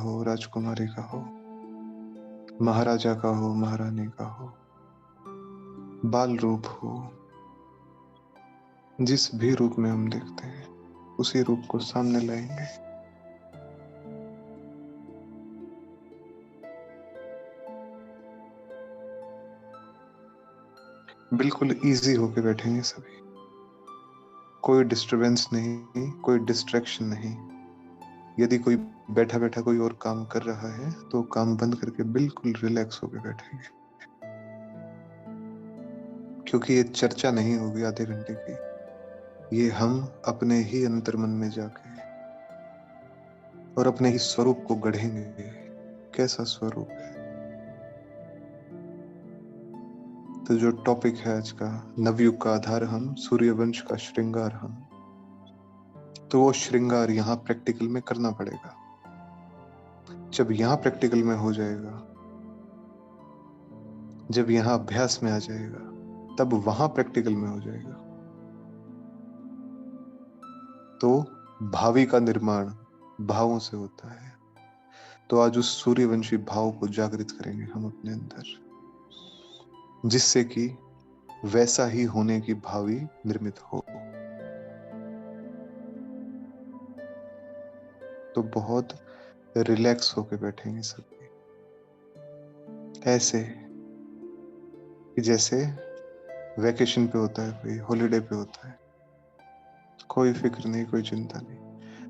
हो, राजकुमारी का हो, महाराजा का हो, महारानी का हो, बाल रूप हो, जिस भी रूप में हम देखते हैं उसी रूप को सामने लाएंगे। बिल्कुल इजी होके बैठेंगे सभी, कोई डिस्टरबेंस नहीं, कोई डिस्ट्रैक्शन नहीं। यदि कोई बैठा बैठा कोई और काम कर रहा है तो काम बंद करके बिल्कुल रिलैक्स होके बैठेंगे, क्योंकि ये चर्चा नहीं होगी आधे घंटे की। ये हम अपने ही अंतर्मन में जाके और अपने ही स्वरूप को गढ़ेंगे। कैसा स्वरूप है? तो जो टॉपिक है आज का, नवयुग का आधार हम, सूर्यवंश का श्रृंगार हम, तो वो श्रृंगार यहाँ प्रैक्टिकल में करना पड़ेगा। जब यहाँ प्रैक्टिकल में हो जाएगा, जब यहाँ अभ्यास में आ जाएगा, तब वहां प्रैक्टिकल में हो जाएगा। तो भावी का निर्माण भावों से होता है। तो आज उस सूर्यवंशी भाव को जागृत करेंगे हम अपने अंदर, जिससे कि वैसा ही होने की भावी निर्मित हो। तो बहुत रिलैक्स होके बैठेंगे सभी, ऐसे कि जैसे वैकेशन पे होता है, कोई हॉलिडे पे होता है। कोई फिक्र नहीं, कोई चिंता नहीं,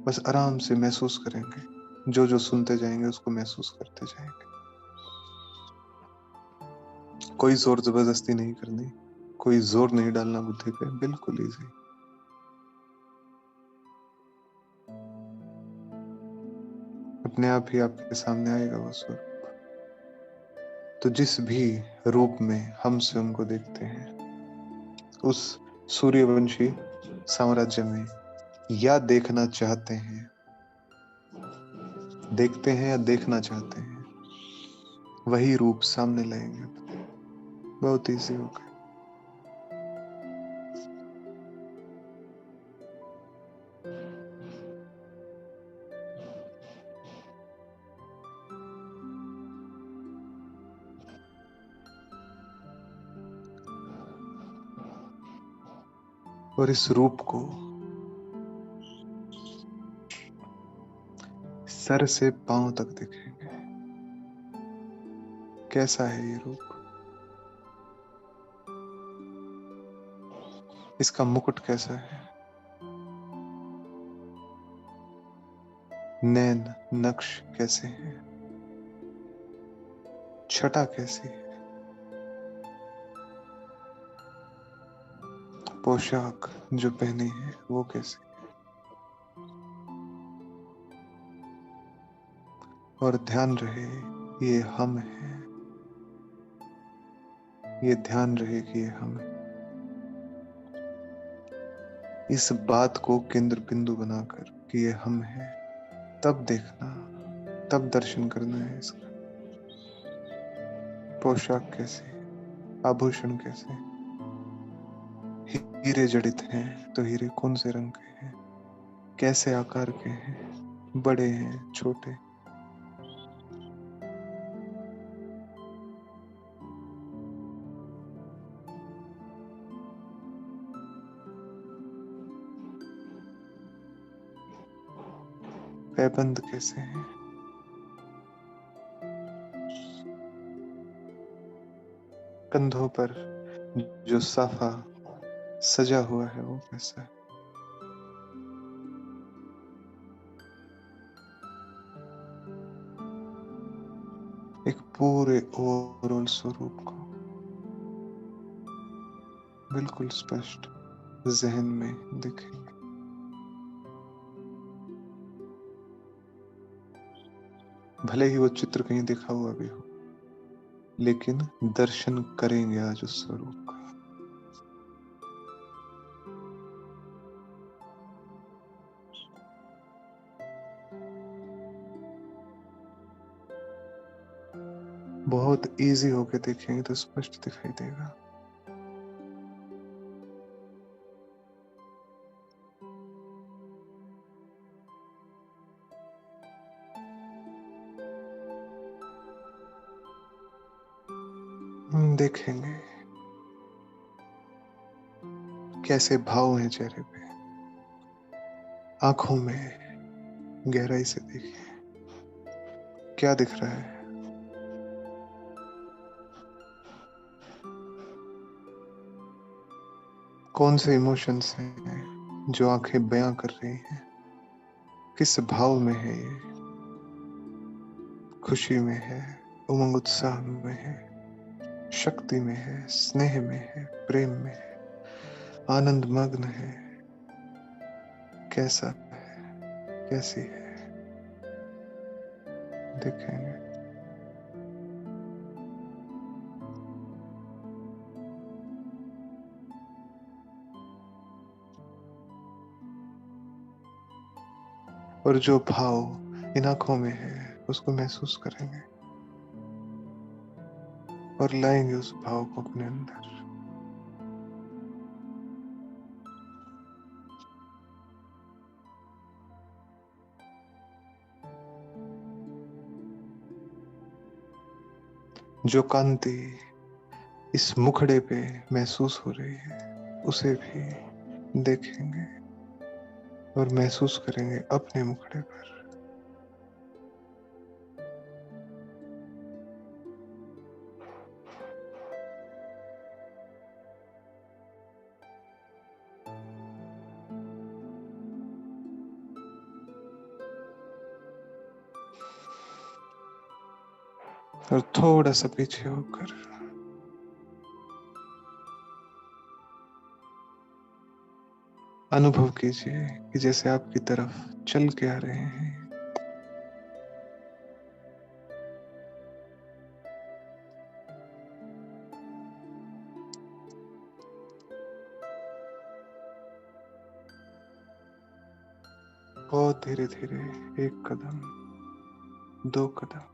बस आराम से महसूस करेंगे। जो जो सुनते जाएंगे उसको महसूस करते जाएंगे। कोई जोर जबरदस्ती नहीं करनी, कोई जोर नहीं डालना बुद्धि पे, बिल्कुल इजी। अपने आप ही आपके सामने आएगा वो स्वरूप। तो जिस भी रूप में हम स्वयं को देखते हैं, उस सूर्यवंशी साम्राज्य में, या देखना चाहते हैं, देखते हैं या देखना चाहते हैं, वही रूप सामने लाएंगे। बहुत इजी होगा। और इस रूप को सर से पांव तक देखेंगे। कैसा है ये रूप? इसका मुकुट कैसा है? नैन नक्श कैसे हैं? छटा कैसी है? पोशाक जो पहनी है वो कैसी? और ध्यान रहे ये हम हैं, ये ध्यान रहे कि ये हम हैं। इस बात को केंद्र बिंदु बनाकर कि ये हम हैं, तब देखना, तब दर्शन करना है इसका। पोशाक कैसे, आभूषण कैसे? हीरे जड़ित हैं तो हीरे कौन से रंग के हैं? कैसे आकार के हैं? बड़े हैं, छोटे? पैबंद कैसे हैं? कंधों पर जो साफा सजा हुआ है वो कैसा है? एक पूरे ओवरऑल स्वरूप को बिल्कुल स्पष्ट जहन में दिखेंगे। भले ही वो चित्र कहीं दिखा हुआ भी हो, लेकिन दर्शन करेंगे आज उस स्वरूप का। बहुत इजी होके देखेंगे तो स्पष्ट दिखाई देगा। हम देखेंगे कैसे भाव हैं चेहरे पे, आंखों में गहराई से देखिए क्या दिख रहा है। कौन से इमोशंस हैं जो आंखें बयां कर रही हैं, किस भाव में है ये, खुशी में है, उमंग उत्साह में है, शक्ति में है, स्नेह में है, प्रेम में है, आनंद मग्न है, कैसा है, कैसी है, देखेंगे। और जो भाव इन आंखों में है उसको महसूस करेंगे और लाएंगे उस भाव को अपने अंदर। जो कांति इस मुखड़े पे महसूस हो रही है उसे भी देखेंगे और महसूस करेंगे अपने मुखड़े पर। और थोड़ा सा पीछे होकर अनुभव कीजिए कि जैसे आपकी तरफ चल के आ रहे हैं। बहुत धीरे धीरे, एक कदम, दो कदम,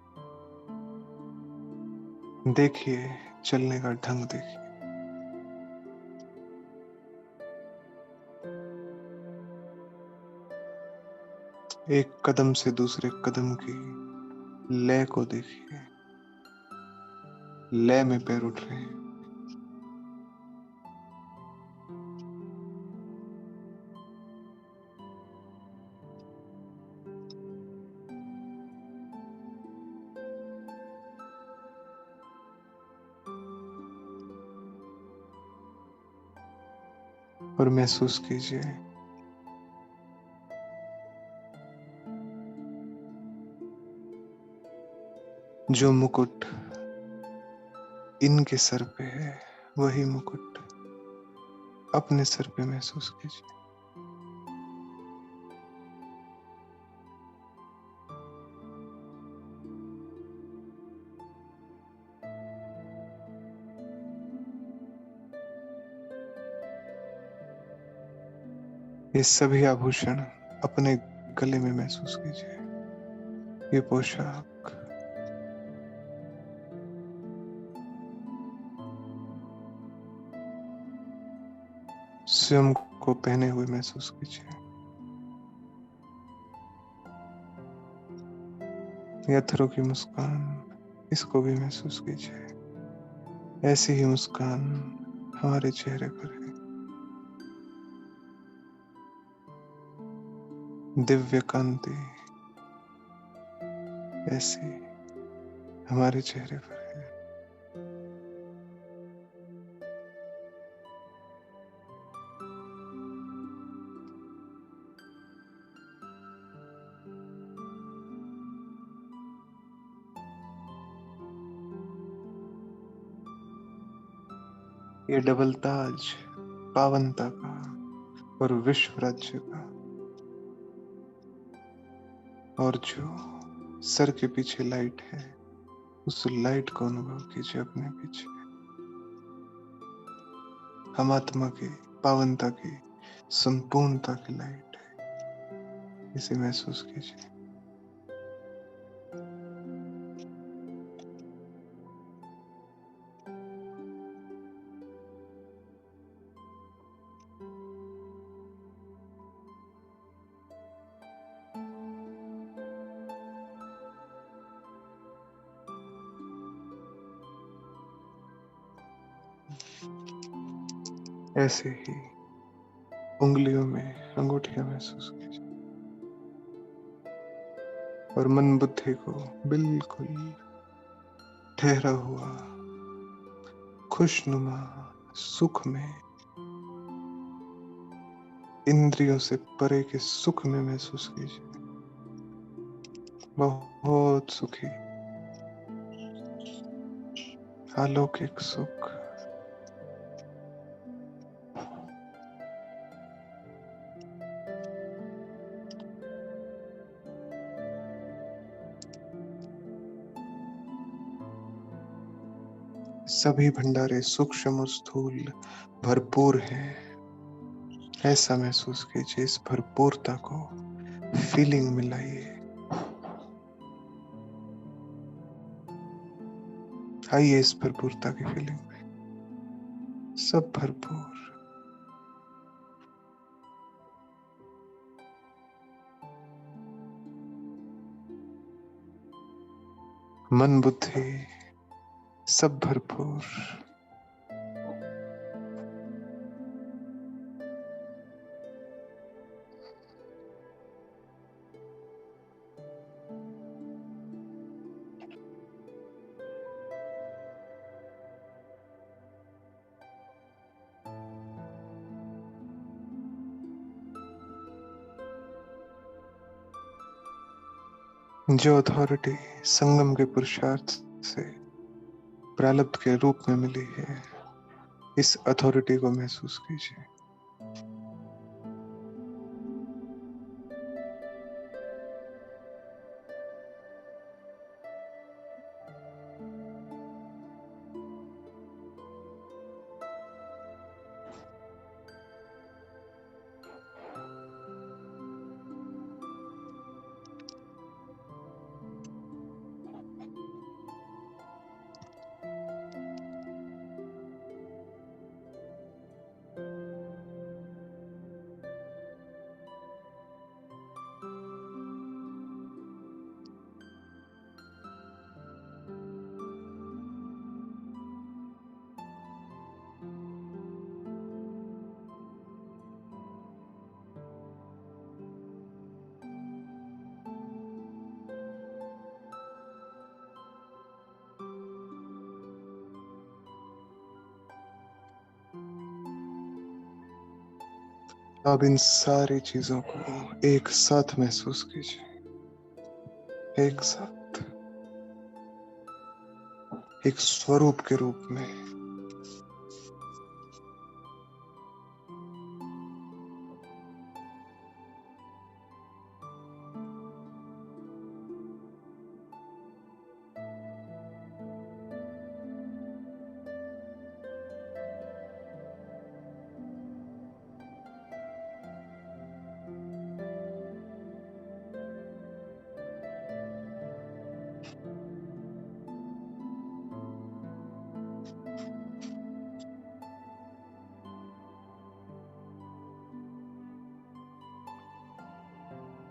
देखिए चलने का ढंग देखिए। एक कदम से दूसरे कदम की लय को देखिए, लय में पैर उठ रहे हैं। और महसूस कीजिए जो मुकुट इनके सर पे है वही मुकुट अपने सर पे महसूस कीजिए। ये सभी आभूषण अपने गले में महसूस कीजिए। ये पोशाक, स्वयं को पहने हुए महसूस कीजिए। ये अथरों की मुस्कान, इसको भी महसूस कीजिए। ऐसी ही मुस्कान हमारे चेहरे पर है। दिव्य कांति ऐसी हमारे चेहरे पर है। ये डबल ताज पावनता का और विश्व राज्य का, और जो सर के पीछे लाइट है उस लाइट को अनुभव कीजिए अपने पीछे। हम आत्मा की पावनता की संपूर्णता की लाइट है, इसे महसूस कीजिए। ऐसे ही उंगलियों में अंगूठियां महसूस कीजिए और मन बुद्धि को बिल्कुल ठहरा हुआ खुशनुमा सुख में, इंद्रियों से परे के सुख में महसूस कीजिए। बहुत सुखी अलौकिक सुख। सभी भंडारे सूक्ष्म और स्थूल भरपूर हैं, ऐसा महसूस कीजिए। इस भरपूरता को फीलिंग मिलाइए। आइए इस भरपूरता की फीलिंग में, सब भरपूर। मन बुद्धि सब भरपूर। जो अथॉरिटी संगम के पुरुषार्थ से प्रारब्ध के रूप में मिली है, इस अथॉरिटी को महसूस कीजिए। अब इन सारी चीजों को एक साथ महसूस कीजिए, एक साथ, एक स्वरूप के रूप में।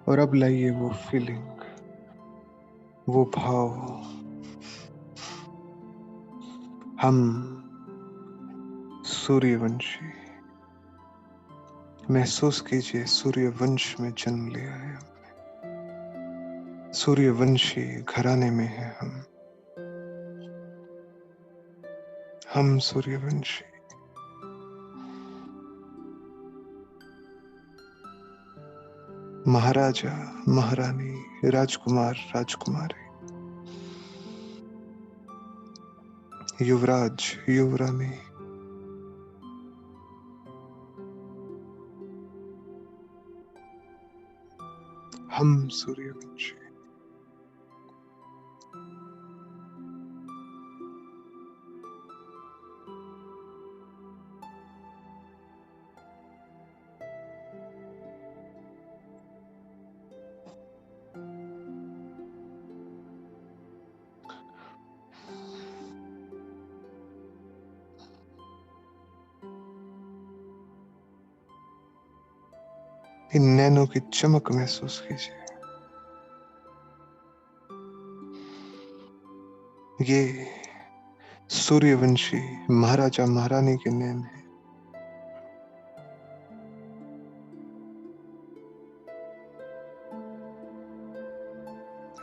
और अब लाइए वो फीलिंग, वो भाव। हम सूर्यवंशी, महसूस कीजिए सूर्यवंश में जन्म लिया है हमने, सूर्यवंशी घराने में है हम सूर्यवंशी। महाराजा महारानी, राजकुमार राजकुमारी, युवराज युवरानी, हम सूर्यवंशी। इन नैनों की चमक महसूस कीजिए। ये सूर्यवंशी महाराजा महारानी के नैन है।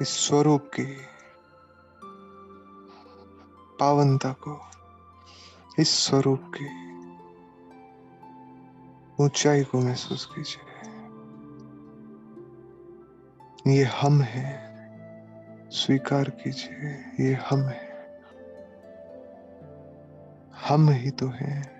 इस स्वरूप की पावनता को, इस स्वरूप की ऊंचाई को महसूस कीजिए। ये हम हैं, स्वीकार कीजिए, ये हम हैं, हम ही तो हैं।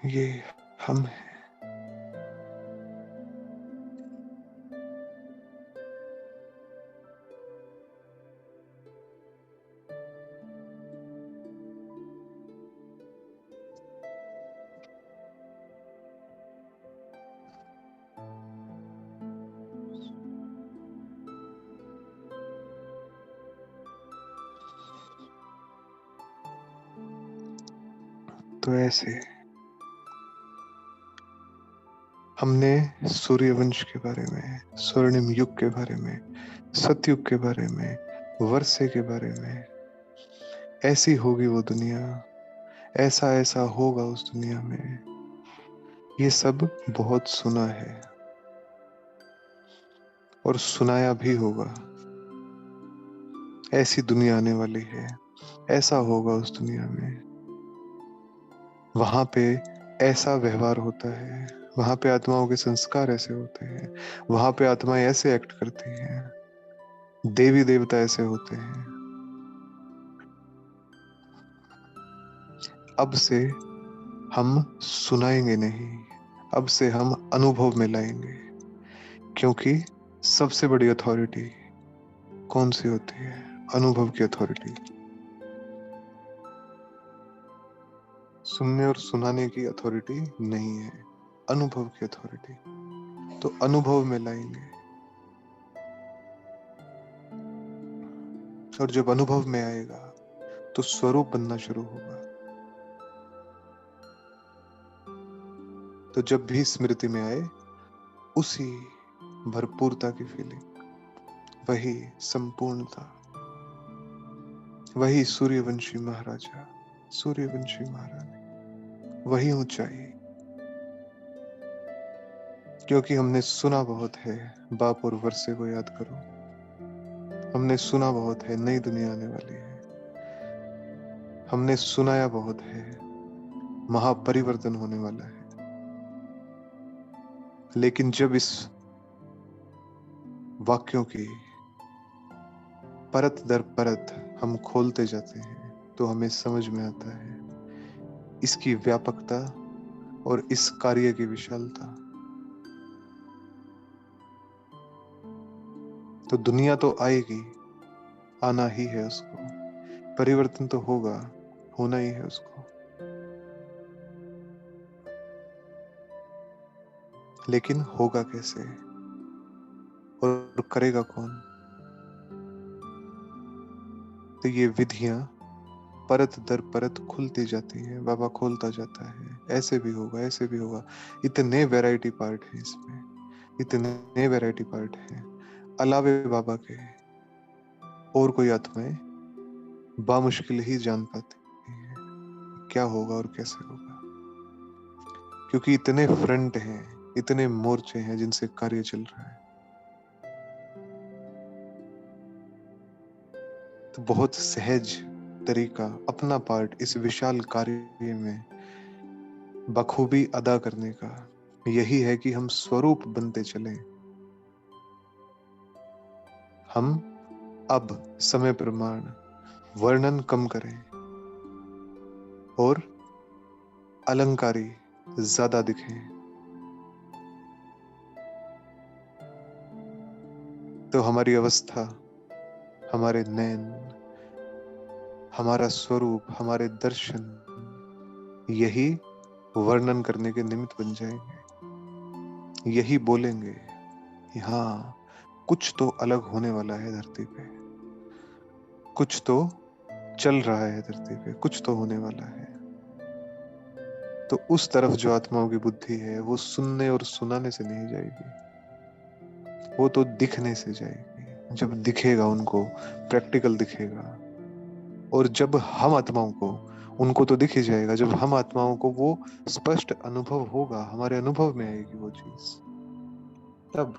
ये हम हैं। तो ऐसे हमने सूर्यवंश के बारे में, स्वर्णिम युग के बारे में, सतयुग के बारे में, वर्षे के बारे में, ऐसी होगी वो दुनिया, ऐसा ऐसा होगा उस दुनिया में, ये सब बहुत सुना है और सुनाया भी होगा। ऐसी दुनिया आने वाली है, ऐसा होगा उस दुनिया में, वहां पे ऐसा व्यवहार होता है, वहां पे आत्माओं के संस्कार ऐसे होते हैं, वहां पे आत्माएं ऐसे एक्ट करती हैं, देवी देवता ऐसे होते हैं। अब से हम सुनाएंगे नहीं, अब से हम अनुभव में लाएंगे, क्योंकि सबसे बड़ी अथॉरिटी कौन सी होती है? अनुभव की अथॉरिटी। सुनने और सुनाने की अथॉरिटी नहीं है, अनुभव की अथॉरिटी। तो अनुभव में लाएंगे, और जब अनुभव में आएगा तो स्वरूप बनना शुरू होगा। तो जब भी स्मृति में आए, उसी भरपूरता की फीलिंग, वही संपूर्णता, वही सूर्यवंशी महाराजा, सूर्यवंशी महारानी, वही ऊंचाई। क्योंकि हमने सुना बहुत है, बाप और वर्षे को याद करो। हमने सुना बहुत है, नई दुनिया आने वाली है। हमने सुनाया बहुत है, महापरिवर्तन होने वाला है। लेकिन जब इस वाक्यों की परत दर परत हम खोलते जाते हैं, तो हमें समझ में आता है इसकी व्यापकता और इस कार्य की विशालता। तो दुनिया तो आएगी, आना ही है उसको, परिवर्तन तो होगा, होना ही है उसको। लेकिन होगा कैसे और करेगा कौन? तो ये विधियां परत दर परत खुलती जाती हैं, बाबा खोलता जाता है, ऐसे भी होगा, ऐसे भी होगा। इतने वैरायटी पार्ट है इसमें, इतने वैरायटी पार्ट है। अलावे बाबा के और कोई आत्माएं बामुश्किल ही जान पाती हैं क्या होगा और कैसे होगा, क्योंकि इतने फ्रंट हैं, इतने मोर्चे हैं जिनसे कार्य चल रहा है। तो बहुत सहज तरीका, अपना पार्ट इस विशाल कार्य में बखूबी अदा करने का यही है कि हम स्वरूप बनते चलें। हम अब समय प्रमाण वर्णन कम करें और अलंकारी ज्यादा दिखें। तो हमारी अवस्था, हमारे नैन, हमारा स्वरूप, हमारे दर्शन यही वर्णन करने के निमित्त बन जाएंगे। यही बोलेंगे कि हाँ, कुछ तो अलग होने वाला है धरती पे, कुछ तो चल रहा है धरती पे, कुछ तो होने वाला है। तो उस तरफ जो आत्माओं की बुद्धि है वो सुनने और सुनाने से नहीं जाएगी, वो तो दिखने से जाएगी। जब दिखेगा उनको, प्रैक्टिकल दिखेगा। और जब हम आत्माओं को, उनको तो दिख ही जाएगा, जब हम आत्माओं को वो स्पष्ट अनुभव होगा, हमारे अनुभव में आएगी वो चीज, तब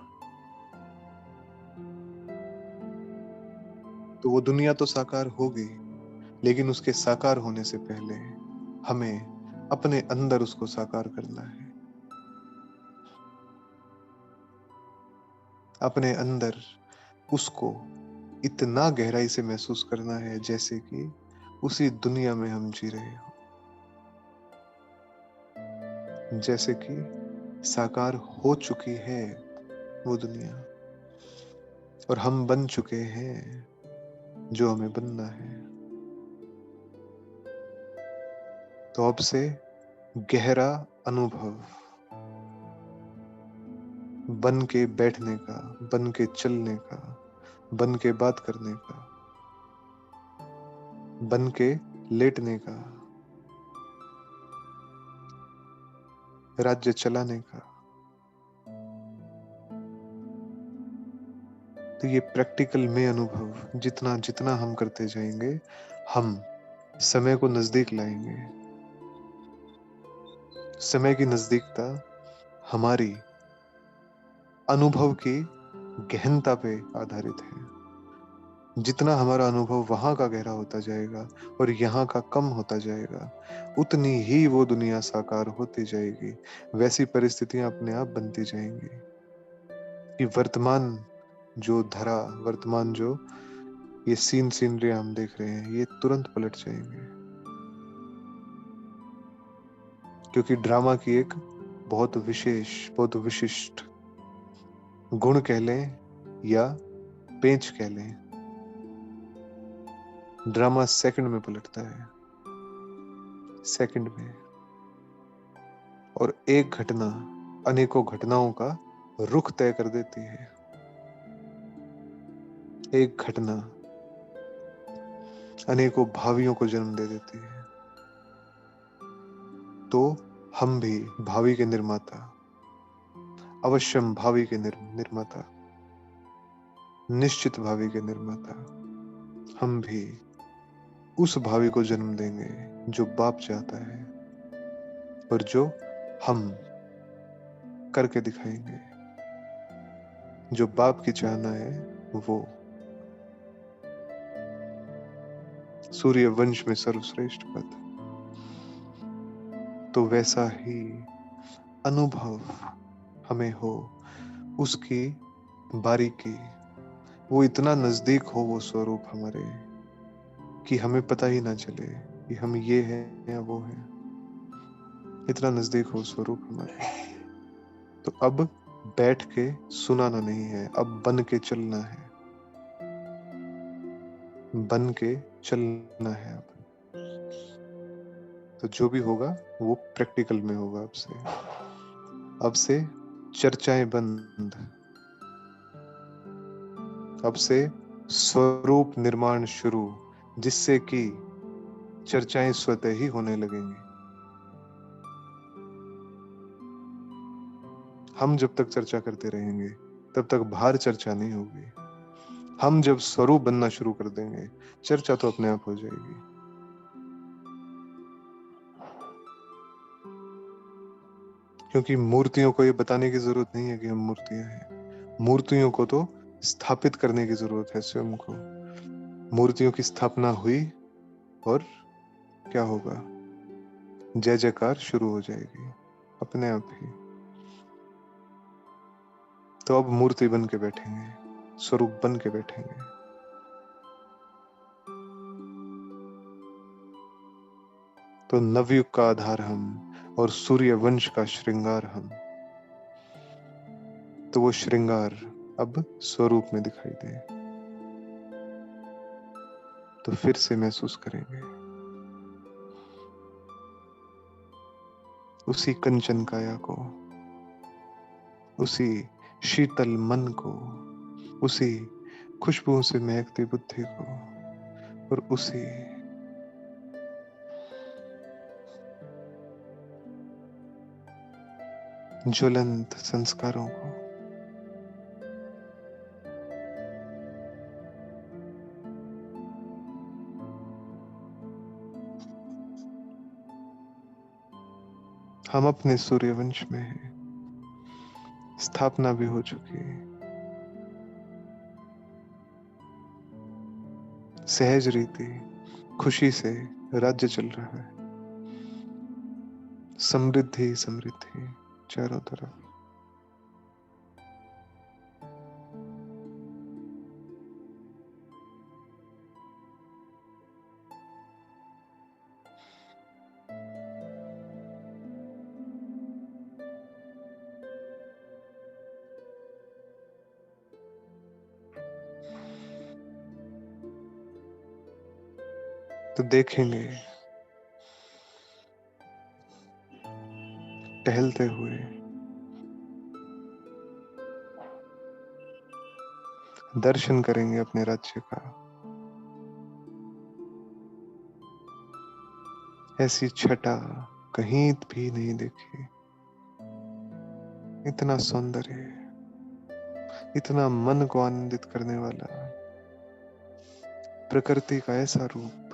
तो वो दुनिया तो साकार होगी। लेकिन उसके साकार होने से पहले हमें अपने अंदर उसको साकार करना है। अपने अंदर उसको इतना गहराई से महसूस करना है जैसे कि उसी दुनिया में हम जी रहे हो, जैसे कि साकार हो चुकी है वो दुनिया और हम बन चुके हैं जो हमें बनना है। तो अब से गहरा अनुभव, बन के बैठने का, बन के चलने का, बन के बात करने का, बन के लेटने का, राज्य चलाने का। तो ये प्रैक्टिकल में अनुभव जितना जितना हम करते जाएंगे, हम समय को नजदीक लाएंगे। समय की नजदीकता हमारी अनुभव की गहनता पे आधारित है। जितना हमारा अनुभव वहां का गहरा होता जाएगा और यहाँ का कम होता जाएगा, उतनी ही वो दुनिया साकार होती जाएगी। वैसी परिस्थितियां अपने आप बनती जाएंगी कि वर्तमान जो धरा, वर्तमान जो ये सीनरी हम देख रहे हैं, ये तुरंत पलट जाएंगे। क्योंकि ड्रामा की एक बहुत विशेष, बहुत विशिष्ट गुण कह लें या पेंच कह लें, ड्रामा सेकंड में पलटता है, सेकंड में। और एक घटना अनेकों घटनाओं का रुख तय कर देती है। एक घटना अनेकों भावियों को जन्म दे देती है। तो हम भी भावी के निर्माता, अवश्यम भावी के निर्माता, निश्चित भावी के निर्माता, हम भी उस भावी को जन्म देंगे जो बाप चाहता है और जो हम करके दिखाएंगे। जो बाप की चाहना है वो सूर्य वंश में सर्वश्रेष्ठ पद। तो वैसा ही अनुभव हमें हो, उसकी बारीकी, वो इतना नजदीक हो वो स्वरूप हमारे, कि हमें पता ही ना चले कि हम ये हैं या वो हैं। इतना नजदीक हो स्वरूप हमारे। तो अब बैठ के सुनाना नहीं है, अब बन के चलना है। बन के चलना है अब। तो जो भी होगा वो प्रैक्टिकल में होगा। अब से चर्चाएं बंद। अब से स्वरूप निर्माण शुरू, जिससे कि चर्चाएं स्वतः ही होने लगेंगी। हम जब तक चर्चा करते रहेंगे तब तक बाहर चर्चा नहीं होगी। हम जब स्वरूप बनना शुरू कर देंगे, चर्चा तो अपने आप हो जाएगी। क्योंकि मूर्तियों को ये बताने की जरूरत नहीं है कि हम मूर्तियां हैं। मूर्तियों को तो स्थापित करने की जरूरत है स्वयं को। मूर्तियों की स्थापना हुई और क्या होगा? जय जयकार शुरू हो जाएगी अपने आप ही। तो अब मूर्ति बन के बैठेंगे, स्वरूप बन के बैठेंगे। तो नवयुग का आधार हम और सूर्य वंश का श्रृंगार हम। तो वो श्रृंगार अब स्वरूप में दिखाई दे, तो फिर से महसूस करेंगे उसी कंचन काया को, उसी शीतल मन को, उसी खुशबुओं से महकती बुद्धि को, और उसी ज्वलंत संस्कारों को। हम अपने सूर्यवंश में हैं, स्थापना भी हो चुकी है, सहज रीति खुशी से राज्य चल रहा है, समृद्धि समृद्धि चारों तरफ। तो देखेंगे टहलते हुए दर्शन करेंगे अपने राज्य का। ऐसी छटा कहीं भी नहीं देखी, इतना सौंदर्य, इतना मन को आनंदित करने वाला प्रकृति का ऐसा रूप।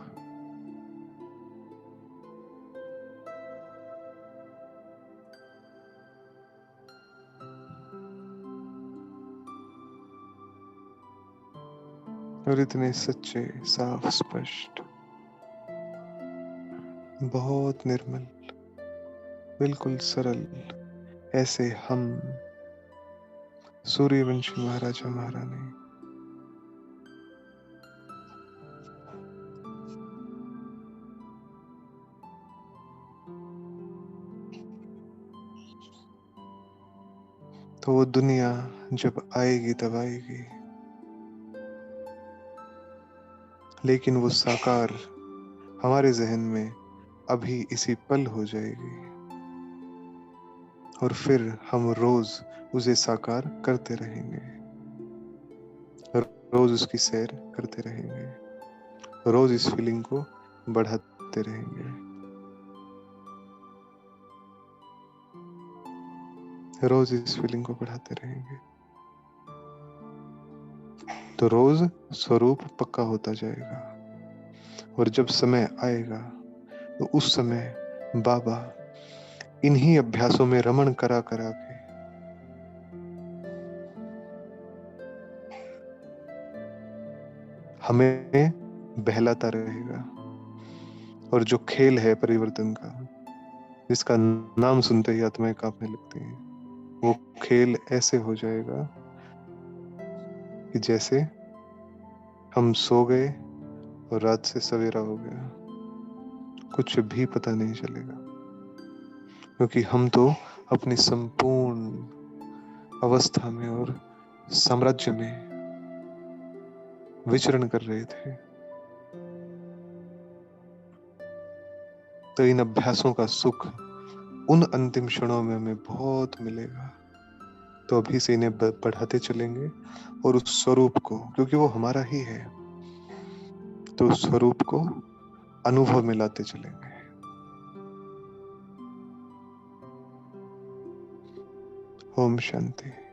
और इतने सच्चे, साफ, स्पष्ट, बहुत निर्मल, बिल्कुल सरल, ऐसे हम सूर्यवंशी महाराजा महारानी तो वो दुनिया जब आएगी तब आएगी, लेकिन वो साकार हमारे जहन में अभी इसी पल हो जाएगी, और फिर हम रोज उसे साकार करते रहेंगे, रोज उसकी सैर करते रहेंगे, रोज इस फीलिंग को बढ़ाते रहेंगे, रोज इस फीलिंग को बढ़ाते रहेंगे। तो रोज स्वरूप पक्का होता जाएगा, और जब समय आएगा तो उस समय बाबा इन्हीं अभ्यासों में रमण करा करा के हमें बहलाता रहेगा। और जो खेल है परिवर्तन का, जिसका नाम सुनते ही आत्माएं कांपने लगती हैं, वो खेल ऐसे हो जाएगा कि जैसे हम सो गए और रात से सवेरा हो गया, कुछ भी पता नहीं चलेगा, क्योंकि हम तो अपनी संपूर्ण अवस्था में और साम्राज्य में विचरण कर रहे थे। तो इन अभ्यासों का सुख उन अंतिम क्षणों में हमें बहुत मिलेगा। तो अभी से इन्हें बढ़ाते चलेंगे, और उस स्वरूप को, क्योंकि वो हमारा ही है, तो उस स्वरूप को अनुभव में लाते चलेंगे। ओम शांति।